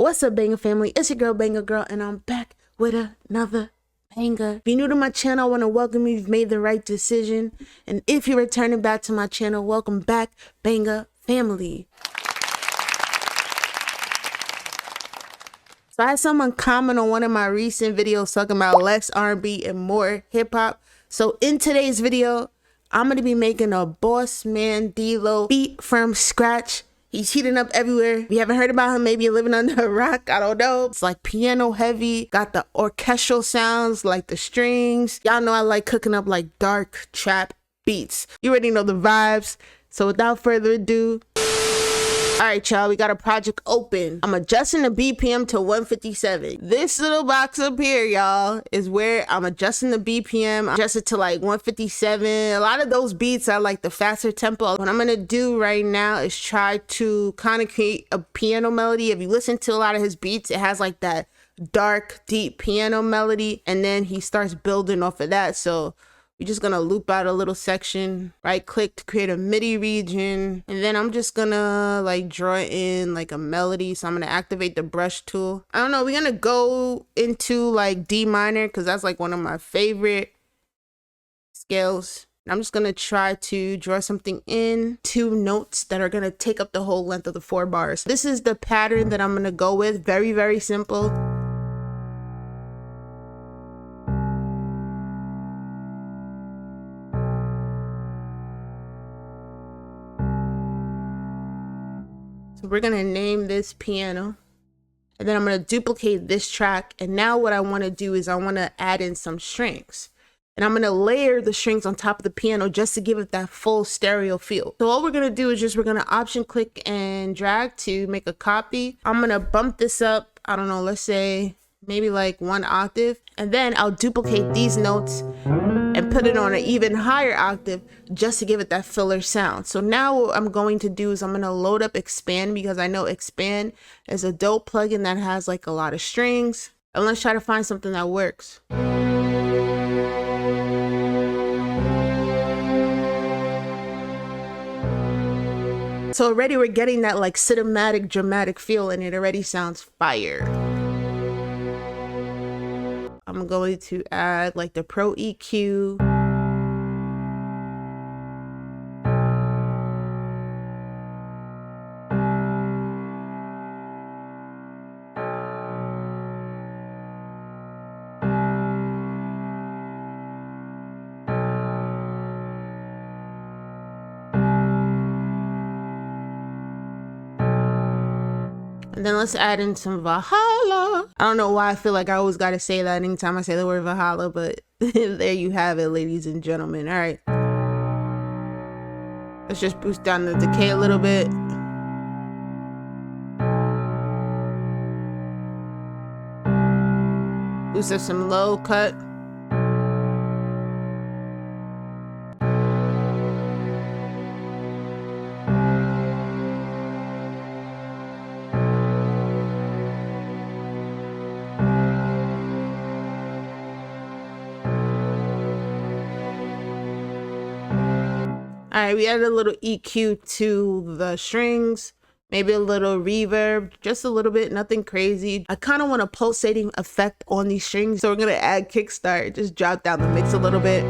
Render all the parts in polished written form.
What's up, Banger family? It's your girl, Banger Girl, and I'm back with another banger. If you're new to my channel, I want to welcome you. You've made the right decision. And if you're returning back to my channel, welcome back, Banger family. So I had someone comment on one of my recent videos talking about less R&B and more hip-hop. So in today's video, I'm going to be making a Boss Man D-Lo beat from scratch. He's heating up everywhere. If you haven't heard about him, maybe you're living under a rock. I don't know. It's like piano heavy. Got the orchestral sounds like the strings. Y'all know I like cooking up like dark trap beats. You already know the vibes. So without further ado, all right, y'all, we got a project open. I'm adjusting the BPM to 157. This little box up here, y'all, is where I'm adjusting the BPM. I adjust it to like 157. A lot of those beats are like the faster tempo. What I'm gonna do right now is try to kind of create a piano melody. If you listen to a lot of his beats, it has like that dark, deep piano melody, and then he starts building off of that. So we're just gonna loop out a little section, right click to create a MIDI region, and then I'm just gonna like draw in like a melody. So I'm gonna activate the brush tool. I don't know, we're gonna go into like D minor because that's like one of my favorite scales. I'm just gonna try to draw something in, 2 notes that are gonna take up the whole length of the 4 bars. This is the pattern that I'm gonna go with. Very, very simple. We're gonna name this piano, and then I'm gonna duplicate this track. And now what I want to do is I want to add in some strings, and I'm gonna layer the strings on top of the piano just to give it that full stereo feel. So all we're gonna do is we're gonna option click and drag to make a copy. I'm gonna bump this up, I don't know, let's say maybe like 1 octave, and then I'll duplicate these notes and put it on an even higher octave just to give it that filler sound. So now what I'm going to do is I'm going to load up Expand, because I know Expand is a dope plugin that has like a lot of strings. And let's try to find something that works. So already we're getting that like cinematic, dramatic feel, and it already sounds fire. I'm going to add like the Pro EQ. And then let's add in some Valhalla. I don't know why I feel like I always got to say that anytime I say the word Valhalla, but there you have it, ladies and gentlemen. All right. Let's just boost down the decay a little bit. Boost up some low cut. All right, we added a little EQ to the strings, maybe a little reverb, just a little bit, nothing crazy. I kind of want a pulsating effect on these strings, so we're gonna add kickstart, just drop down the mix a little bit.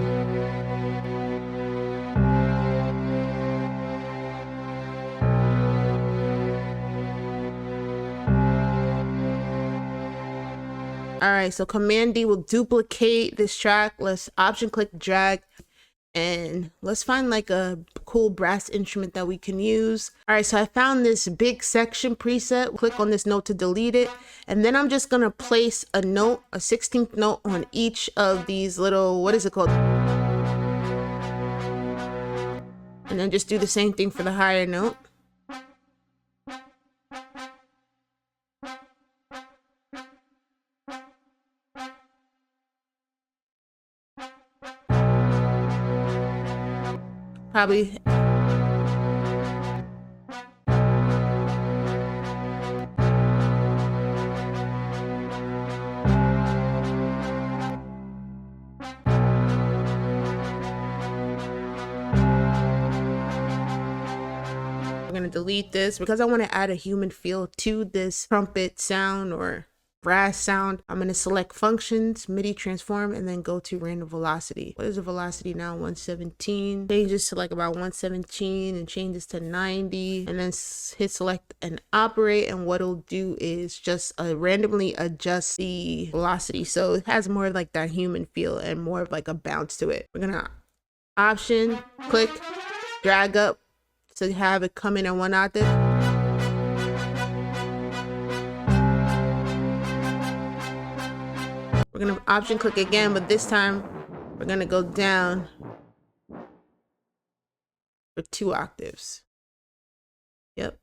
All right, so Command D will duplicate this track. Let's option click drag. And let's find like a cool brass instrument that we can use. All right, so I found this big section preset. Click on this note to delete it. And then I'm just gonna place a note, a 16th note on each of these little, what is it called? And then just do the same thing for the higher note. Probably. delete this because I want to add a human feel to this trumpet sound or brass sound. I'm going to select functions, MIDI transform, and then go to random velocity. What is the velocity now? 117. Change this to like about 117 and change this to 90, and then hit select and operate. And what it'll do is just randomly adjust the velocity. So it has more of like that human feel and more of like a bounce to it. We're going to option, click, drag up to have it come in at 1 octave. We're gonna option click again, but this time we're gonna go down for 2 octaves. Yep.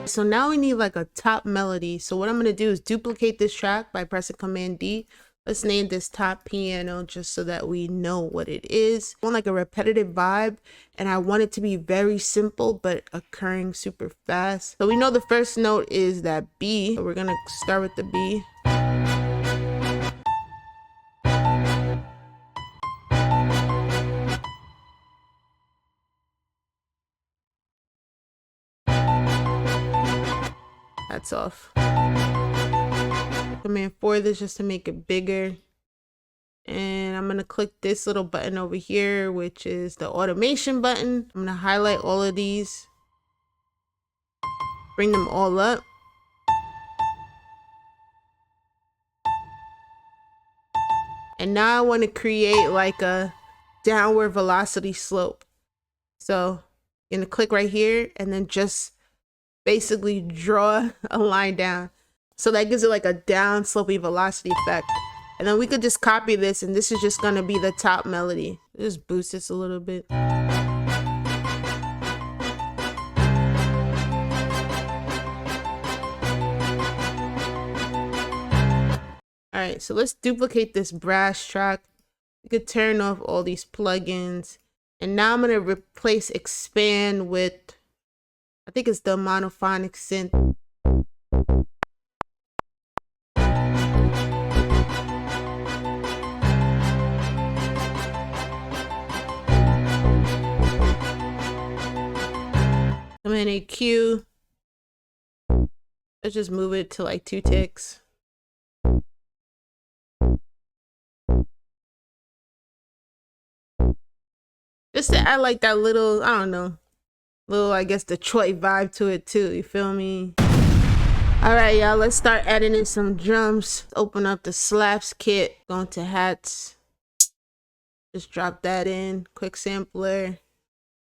So now we need like a top melody. So what I'm going to do is duplicate this track by pressing Command D. Let's name this top piano just so that we know what it is. I want like a repetitive vibe, and I want it to be very simple but occurring super fast. So we know the first note is that B. So we're going to start with the B. That's off. Command 4 this just to make it bigger. And I'm going to click this little button over here, which is the automation button. I'm going to highlight all of these. Bring them all up. And now I want to create like a downward velocity slope. So you're going to click right here and then just basically draw a line down. So that gives it like a down slopey velocity effect. And then we could just copy this, and this is just going to be the top melody. Just boost this a little bit. All right, so let's duplicate this brass track. We could turn off all these plugins. And now I'm going to replace expand with, I think it's the monophonic synth. Command AQ. Let's just move it to like 2 ticks. Just to add like that little, I don't know, little, I guess, Detroit vibe to it too. You feel me? All right, y'all, let's start adding in some drums. Open up the slaps kit, going to hats. Just drop that in, quick sampler.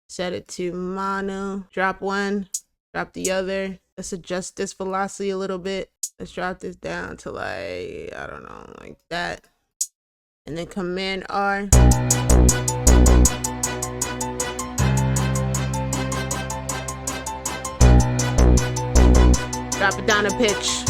Set it to mono. Drop one, drop the other. Let's adjust this velocity a little bit. Let's drop this down to like, I don't know, like that. And then Command R. Drop it down a pitch.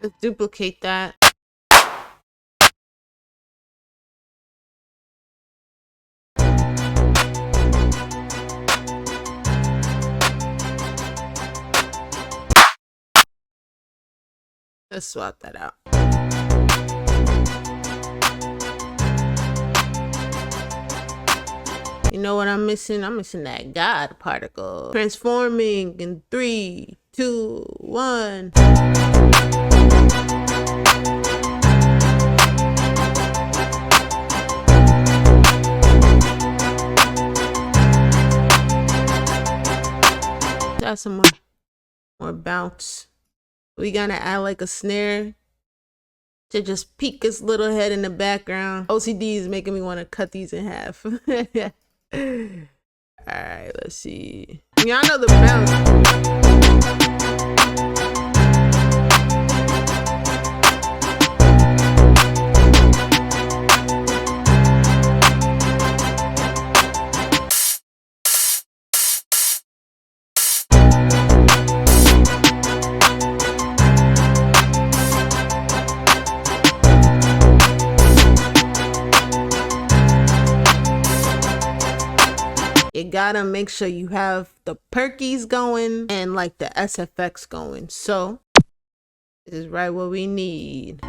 Let's duplicate that. Let's swap that out. You know what I'm missing? I'm missing that God particle. Transforming in 3, 2, 1. Add some more bounce. We gonna add like a snare to just peek his little head in the background. OCD is making me want to cut these in half. All All right, let's see. Y'all know the bounce. You gotta make sure you have the perkies going and like the SFX going. So this is right what we need.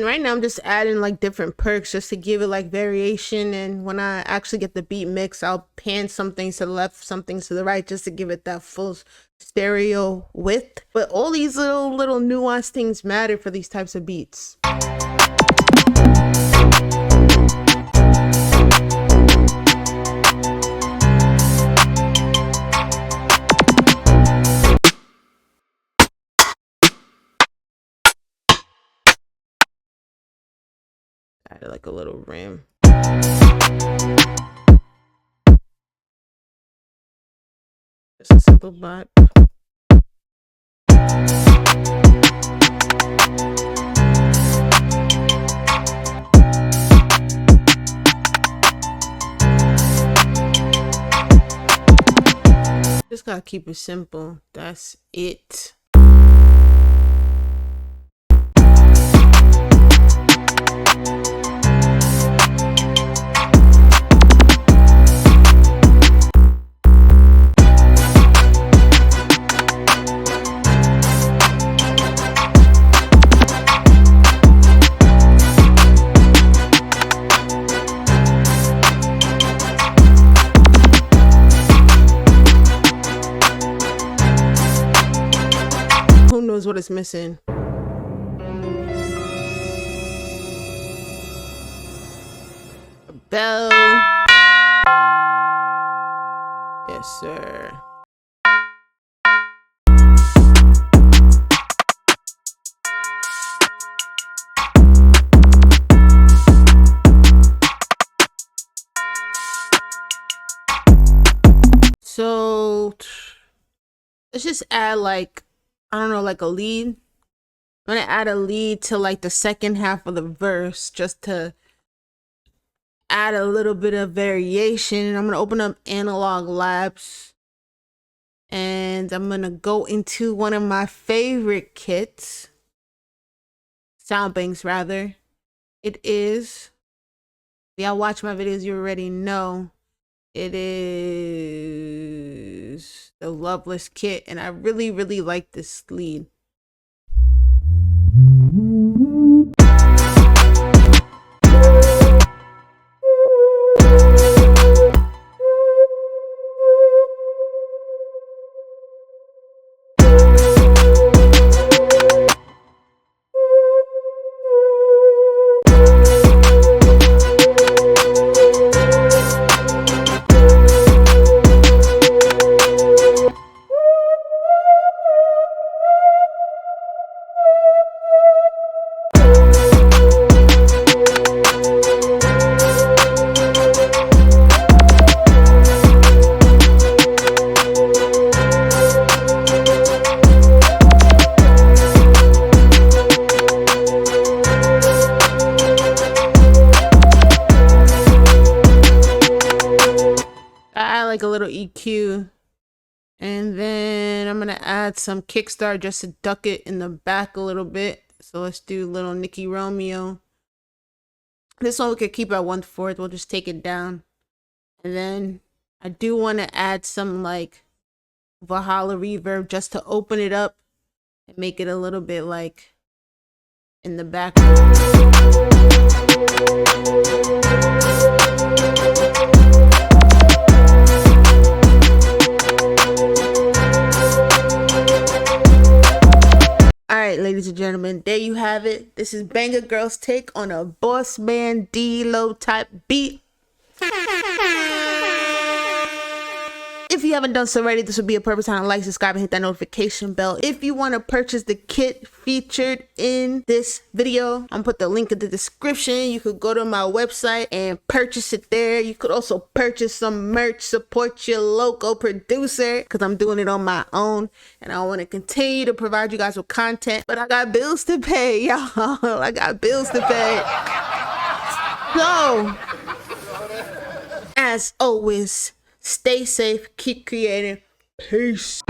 Right now I'm just adding like different perks just to give it like variation, and when I actually get the beat mix, I'll pan some things to the left, some things to the right, just to give it that full stereo width. But all these little nuanced things matter for these types of beats. Added like a little rim. Just a simple bot. Just gotta keep it simple. That's it. Who knows what it's missing? A bell. Yes, sir. So let's just add like, I don't know, like a lead. I'm gonna add a lead to like the second half of the verse just to add a little bit of variation. I'm gonna open up Analog Labs and I'm gonna go into one of my favorite kits, sound banks rather. It is, y'all watch my videos, you already know. It is the Loveless kit, and I really like this lead. Like a little EQ, and then I'm gonna add some kickstart just to duck it in the back a little bit. So let's do little Nicky Romeo. This one we could keep at 1/4. We'll just take it down, and then I do want to add some like Valhalla reverb just to open it up and make it a little bit like in the background. Alright, ladies and gentlemen, there you have it. This is Banger Girl's take on a Boss Man D-Lo type beat. If you haven't done so already, this would be a perfect time to like, subscribe, and hit that notification bell. If you want to purchase the kit featured in this video, I'm gonna put the link in the description. You could go to my website and purchase it there. You could also purchase some merch, support your local producer, because I'm doing it on my own and I want to continue to provide you guys with content, but I got bills to pay, y'all. I got bills to pay. So, as always, stay safe, keep creating. Peace.